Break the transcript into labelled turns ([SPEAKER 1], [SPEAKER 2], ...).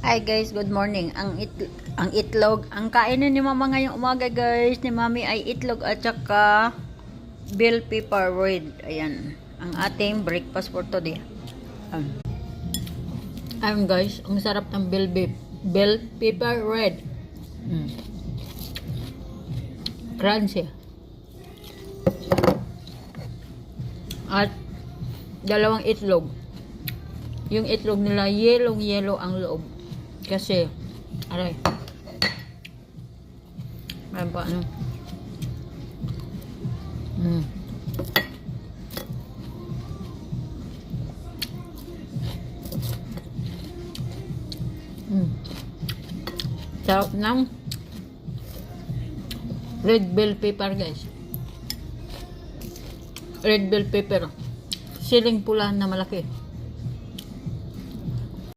[SPEAKER 1] Hi guys, good morning. Ang itlog, ang kainin ni mama ngayong umaga guys, ni mami ay itlog at saka bell pepper red. Ayan, ang ating breakfast for today. Ayun guys, ang sarap ng bell pepper red. Crunchy. At dalawang itlog. Yung itlog nila yellow ang loob. Kasi, aray. Ayan pa, ano. Sarap ng red bell pepper, guys. Red bell pepper. Siling pula na malaki.